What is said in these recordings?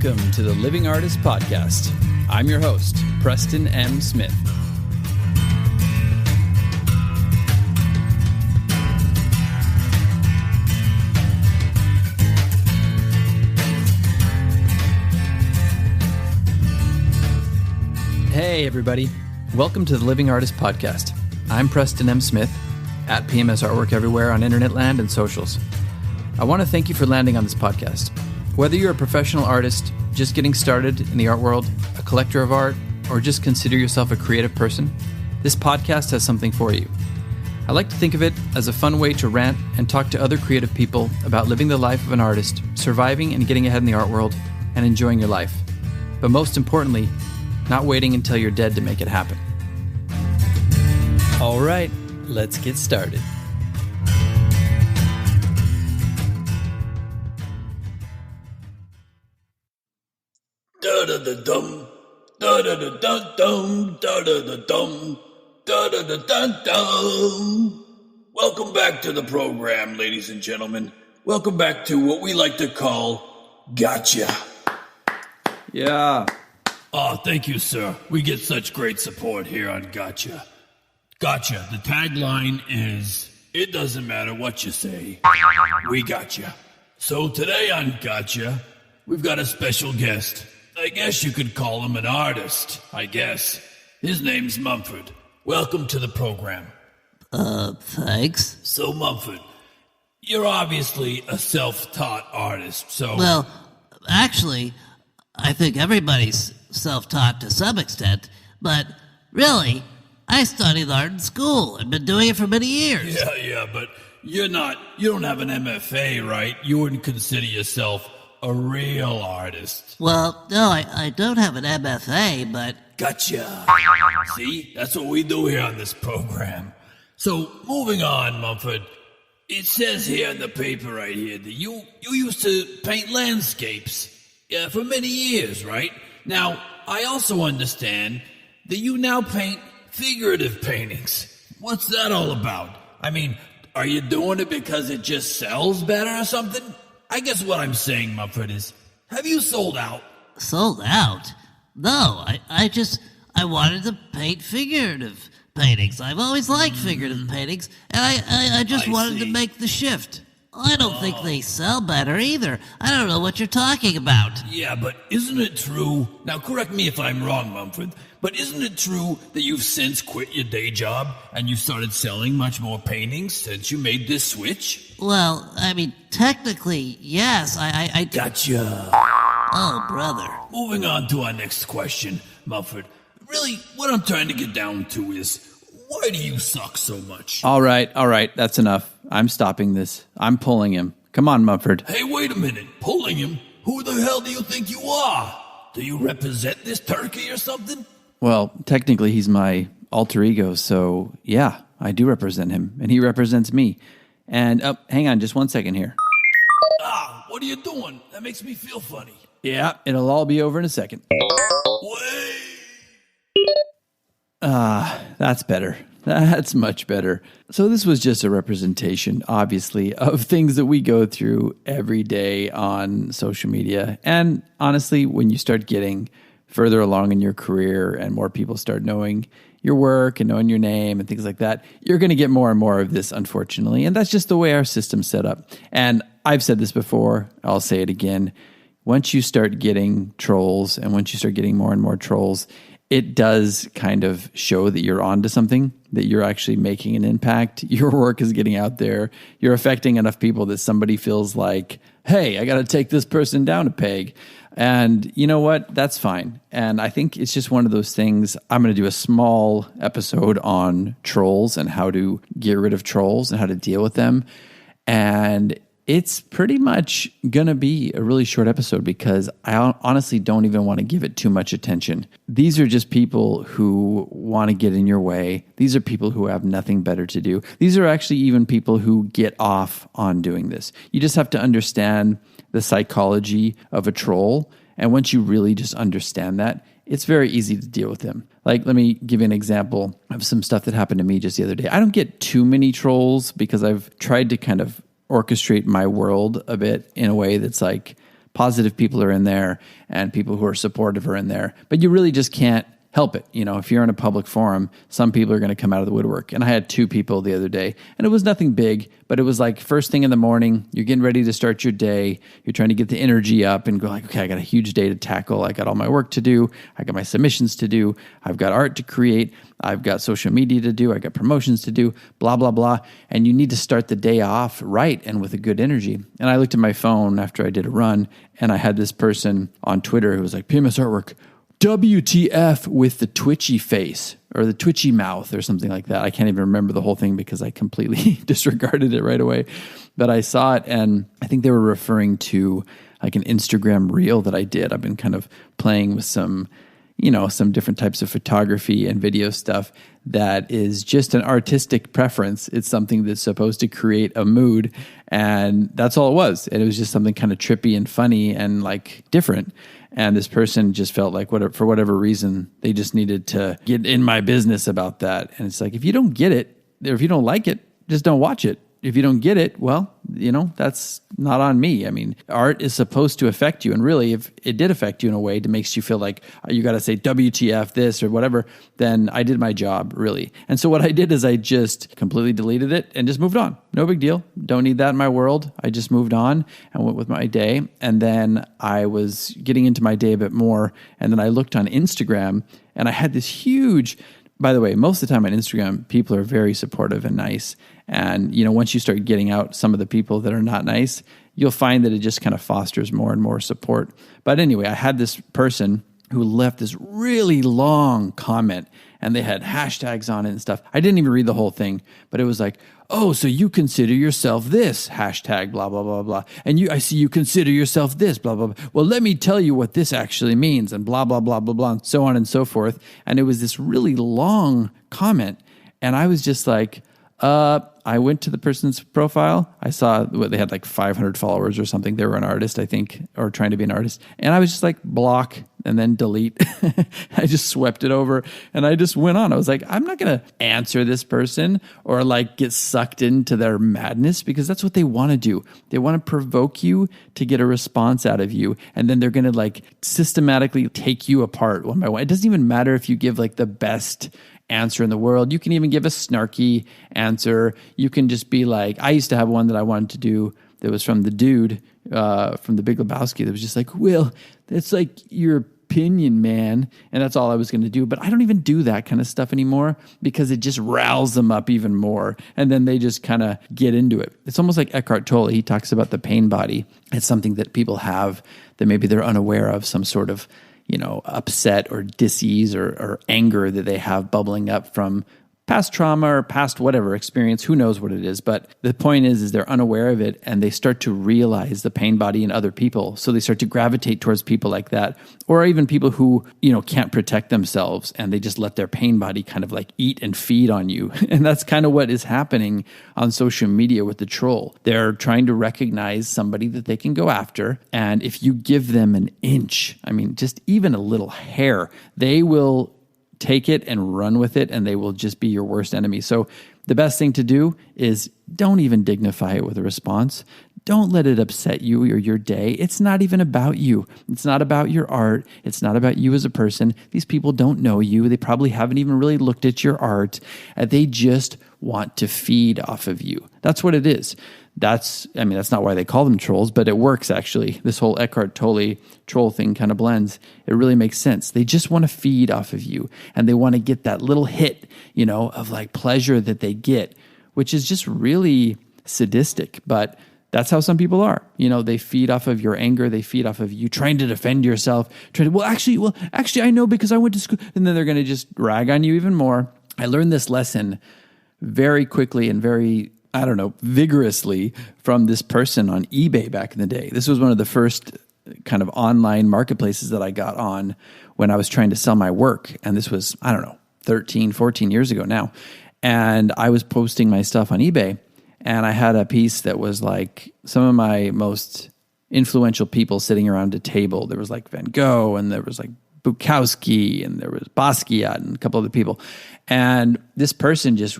Welcome to the Living Artist Podcast. I'm your host, Preston M. Smith. Hey, everybody. Welcome to the Living Artist Podcast. I'm Preston M. Smith, at PMS Artwork everywhere on internet land and socials. I want to thank you for landing on this podcast. Whether you're a professional artist, just getting started in the art world, a collector of art, or just consider yourself a creative person, this podcast has something for you. I like to think of it as a fun way to rant and talk to other creative people about living the life of an artist, surviving and getting ahead in the art world, and enjoying your life. But most importantly, not waiting until you're dead to make it happen. All right, let's get started. Da-da-da-dum, da-da-da-dum, da-da-da-dum, da-da-da-dum. Welcome back to the program, ladies and gentlemen. Welcome back to what we like to call Gotcha. Yeah. Oh, thank you, sir. We get such great support here on Gotcha. Gotcha. The tagline is, it doesn't matter what you say, we gotcha. So today on Gotcha, we've got a special guest. I guess you could call him an artist, I guess. His name's Mumford. Welcome to the program. Thanks. So, Mumford, you're obviously a self-taught artist, so... Well, actually, I think everybody's self-taught to some extent, but really, I studied art in school and been doing it for many years. Yeah, but you don't have an MFA, right? You wouldn't consider yourself a real artist. Well, no, I don't have an MFA, but... Gotcha. See? That's what we do here on this program. So, moving on, Mumford. It says here in the paper right here that you used to paint landscapes for many years, right? Now, I also understand that you now paint figurative paintings. What's that all about? I mean, are you doing it because it just sells better or something? I guess what I'm saying, Mumford, is, have you sold out? Sold out? No, I wanted to paint figurative paintings. I've always liked figurative paintings, and I just wanted to make the shift. I don't think they sell better either. I don't know what you're talking about. Yeah, but isn't it true? Now, correct me if I'm wrong, Mumford, but isn't it true that you've since quit your day job and you've started selling much more paintings since you made this switch? Well, I mean, technically, yes. I Gotcha. Oh, brother. Moving on to our next question, Mumford. Really, what I'm trying to get down to is, why do you suck so much? All right, that's enough. I'm stopping this. I'm pulling him. Come on, Mumford. Hey, wait a minute. Pulling him? Who the hell do you think you are? Do you represent this turkey or something? Well, technically he's my alter ego, so yeah, I do represent him, and he represents me. And, hang on just 1 second here. What are you doing? That makes me feel funny. Yeah, it'll all be over in a second. Wait. That's better. That's much better. So this was just a representation, obviously, of things that we go through every day on social media. And honestly, when you start getting further along in your career and more people start knowing your work and knowing your name and things like that, you're going to get more and more of this, unfortunately. And that's just the way our system's set up. And I've said this before, I'll say it again. Once you start getting trolls and once you start getting more and more trolls, it does kind of show that you're onto something, that you're actually making an impact. Your work is getting out there. You're affecting enough people that somebody feels like, hey, I got to take this person down a peg. And you know what? That's fine. And I think it's just one of those things. I'm going to do a small episode on trolls and how to get rid of trolls and how to deal with them. And it's pretty much going to be a really short episode because I honestly don't even want to give it too much attention. These are just people who want to get in your way. These are people who have nothing better to do. These are actually even people who get off on doing this. You just have to understand the psychology of a troll. And once you really just understand that, it's very easy to deal with them. Like, let me give you an example of some stuff that happened to me just the other day. I don't get too many trolls because I've tried to kind of orchestrate my world a bit in a way that's like positive people are in there and people who are supportive are in there. But you really just can't help it. If you're in a public forum, some people are going to come out of the woodwork. And I had 2 people the other day, and it was nothing big, but it was like first thing in the morning, you're getting ready to start your day. You're trying to get the energy up and go like, okay, I got a huge day to tackle. I got all my work to do. I got my submissions to do. I've got art to create. I've got social media to do. I got promotions to do, blah, blah, blah. And you need to start the day off right and with a good energy. And I looked at my phone after I did a run, and I had this person on Twitter who was like, PMS Artwork, WTF with the twitchy face or the twitchy mouth or something like that. I can't even remember the whole thing because I completely disregarded it right away. But I saw it, and I think they were referring to like an Instagram reel that I did. I've been kind of playing with some different types of photography and video stuff that is just an artistic preference. It's something that's supposed to create a mood, and that's all it was. And it was just something kind of trippy and funny and like different. And this person just felt like for whatever reason, they just needed to get in my business about that. And it's like, if you don't get it, or if you don't like it, just don't watch it. If you don't get it, well, that's not on me. I mean, art is supposed to affect you. And really, if it did affect you in a way that makes you feel like you got to say WTF this or whatever, then I did my job, really. And so what I did is I just completely deleted it and just moved on. No big deal. Don't need that in my world. I just moved on and went with my day. And then I was getting into my day a bit more. And then I looked on Instagram, and I had this huge... By the way, most of the time on Instagram, people are very supportive and nice. And, once you start getting out some of the people that are not nice, you'll find that it just kind of fosters more and more support. But anyway, I had this person who left this really long comment, and they had hashtags on it and stuff. I didn't even read the whole thing, but it was like, oh, so you consider yourself this, hashtag, blah, blah, blah, blah. And I see you consider yourself this, blah, blah, blah. Well, let me tell you what this actually means, and blah, blah, blah, blah, blah, and so on and so forth. And it was this really long comment. And I was just like, I went to the person's profile. I saw they had like 500 followers or something. They were an artist, I think, or trying to be an artist. And I was just like, block and then delete. I just swept it over and I just went on. I was like, I'm not going to answer this person or like get sucked into their madness, because that's what they want to do. They want to provoke you to get a response out of you. And then they're going to like systematically take you apart one by one. It doesn't even matter if you give like the best answer in the world. You can even give a snarky answer. You can just be like, I used to have one that I wanted to do that was from the dude from the Big Lebowski that was just like, well, that's like your opinion, man. And that's all I was going to do. But I don't even do that kind of stuff anymore because it just riles them up even more. And then they just kind of get into it. It's almost like Eckhart Tolle. He talks about the pain body. It's something that people have that maybe they're unaware of, some sort of upset or dis-ease or anger that they have bubbling up from past trauma or past whatever experience. Who knows what it is? But the point is they're unaware of it, and they start to realize the pain body in other people. So they start to gravitate towards people like that, or even people who, can't protect themselves, and they just let their pain body kind of like eat and feed on you. And that's kind of what is happening on social media with the troll. They're trying to recognize somebody that they can go after. And if you give them an inch, just even a little hair, they will take it and run with it, and they will just be your worst enemy. So the best thing to do is don't even dignify it with a response. Don't let it upset you or your day. It's not even about you. It's not about your art. It's not about you as a person. These people don't know you. They probably haven't even really looked at your art. They just want to feed off of you. That's what it is. That's not why they call them trolls, but it works actually. This whole Eckhart Tolle troll thing kind of blends. It really makes sense. They just want to feed off of you, and they want to get that little hit, of like pleasure that they get, which is just really sadistic. But that's how some people are. They feed off of your anger. They feed off of you trying to defend yourself. Actually, I know because I went to school. And then they're going to just rag on you even more. I learned this lesson very quickly and very, vigorously from this person on eBay back in the day. This was one of the first kind of online marketplaces that I got on when I was trying to sell my work. And this was, 13, 14 years ago now. And I was posting my stuff on eBay. And I had a piece that was like some of my most influential people sitting around a table. There was like Van Gogh, and there was like Bukowski, and there was Basquiat, and a couple other people. And this person just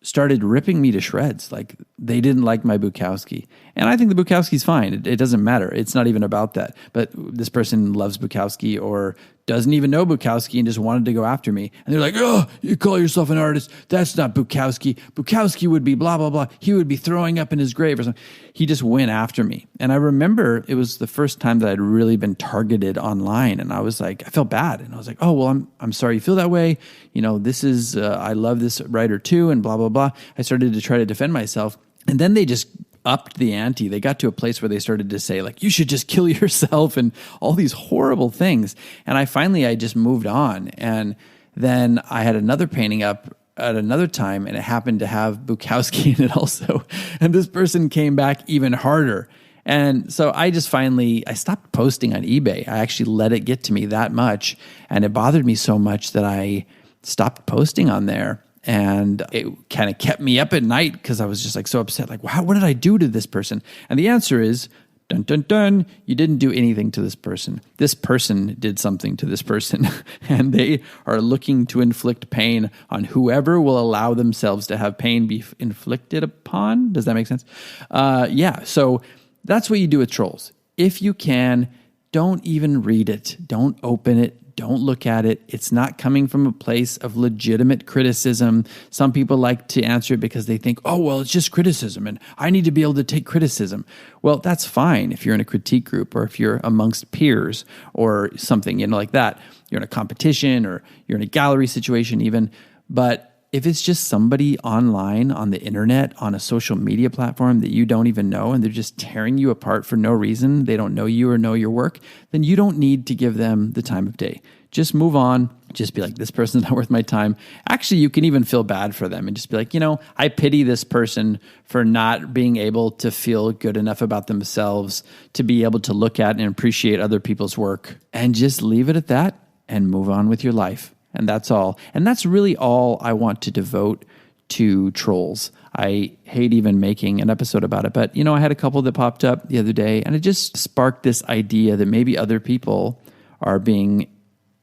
started ripping me to shreds. Like, they didn't like my Bukowski. And I think the Bukowski's fine. It doesn't matter. It's not even about that. But this person loves Bukowski or doesn't even know Bukowski and just wanted to go after me. And they're like, oh, you call yourself an artist? That's not Bukowski. Bukowski would be blah, blah, blah. He would be throwing up in his grave or something. He just went after me. And I remember it was the first time that I'd really been targeted online. And I was like, I felt bad. And I was like, oh, well, I'm sorry you feel that way. You know, this is, I love this writer too, and blah, blah, blah. I started to try to defend myself. And then they just upped the ante. They got to a place where they started to say, like, you should just kill yourself and all these horrible things. And I just moved on. And then I had another painting up at another time, and it happened to have Bukowski in it also. And this person came back even harder. And so I stopped posting on eBay. I actually let it get to me that much. And it bothered me so much that I stopped posting on there. And it kind of kept me up at night because I was just like so upset. Like, wow, what did I do to this person? And the answer is, dun, dun, dun, you didn't do anything to this person. This person did something to this person. And they are looking to inflict pain on whoever will allow themselves to have pain be inflicted upon. Does that make sense? Yeah. So that's what you do with trolls. If you can, don't even read it. Don't open it. Don't look at it. It's not coming from a place of legitimate criticism. Some people like to answer it because they think, oh, well, it's just criticism and I need to be able to take criticism. Well, that's fine if you're in a critique group or if you're amongst peers or something, like that. You're in a competition or you're in a gallery situation even. But if it's just somebody online on the internet, on a social media platform that you don't even know, and they're just tearing you apart for no reason, they don't know you or know your work, then you don't need to give them the time of day. Just move on. Just be like, this person's not worth my time. Actually, you can even feel bad for them and just be like, I pity this person for not being able to feel good enough about themselves to be able to look at and appreciate other people's work, and just leave it at that and move on with your life. And that's all. And that's really all I want to devote to trolls. I hate even making an episode about it, but I had a couple that popped up the other day, and it just sparked this idea that maybe other people are being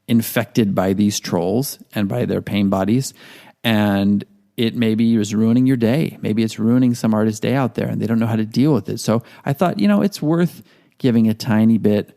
infected by these trolls and by their pain bodies, and it maybe is ruining your day. Maybe it's ruining some artist's day out there, and they don't know how to deal with it. So I thought, it's worth giving a tiny bit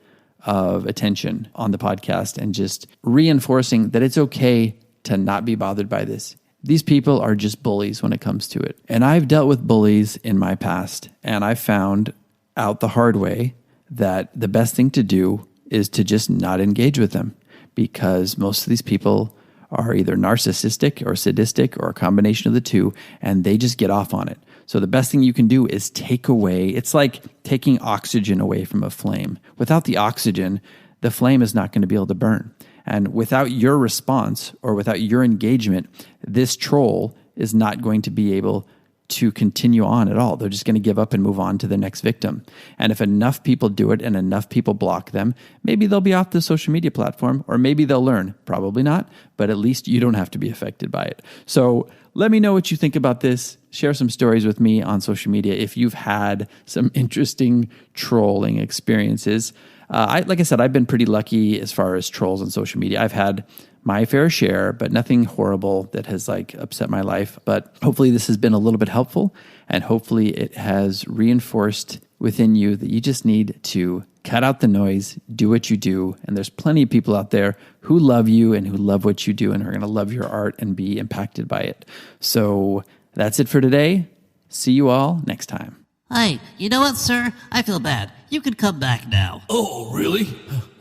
of attention on the podcast and just reinforcing that it's okay to not be bothered by this. These people are just bullies when it comes to it. And I've dealt with bullies in my past, and I found out the hard way that the best thing to do is to just not engage with them, because most of these people are either narcissistic or sadistic or a combination of the two, and they just get off on it. So the best thing you can do is take away. It's like taking oxygen away from a flame. Without the oxygen, the flame is not going to be able to burn. And without your response or without your engagement, this troll is not going to be able to continue on at all. They're just going to give up and move on to the next victim. And if enough people do it and enough people block them, maybe they'll be off the social media platform, or maybe they'll learn. Probably not, but at least you don't have to be affected by it. So let me know what you think about this. Share some stories with me on social media if you've had some interesting trolling experiences. Like I said, I've been pretty lucky as far as trolls on social media. I've had my fair share, but nothing horrible that has upset my life. But hopefully this has been a little bit helpful, and hopefully it has reinforced within you that you just need to cut out the noise, do what you do. And there's plenty of people out there who love you and who love what you do and are going to love your art and be impacted by it. So that's it for today. See you all next time. Hey, you know what, sir? I feel bad. You can come back now. Oh, really?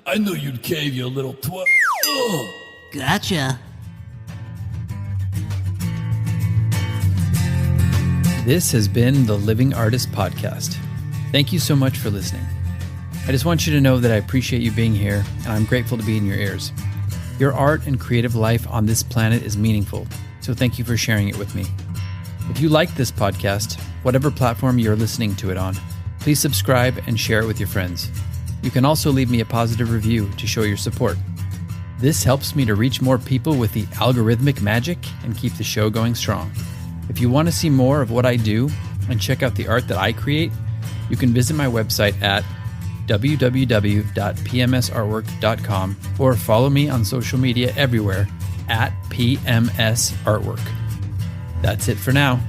I knew you'd cave, you little twat. Oh. Gotcha. This has been the Living Artist Podcast. Thank you so much for listening. I just want you to know that I appreciate you being here, and I'm grateful to be in your ears. Your art and creative life on this planet is meaningful, so thank you for sharing it with me. If you like this podcast, whatever platform you're listening to it on, please subscribe and share it with your friends. You can also leave me a positive review to show your support. This helps me to reach more people with the algorithmic magic and keep the show going strong. If you want to see more of what I do and check out the art that I create, you can visit my website at www.pmsartwork.com or follow me on social media everywhere at PMS Artwork. That's it for now.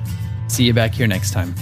See you back here next time.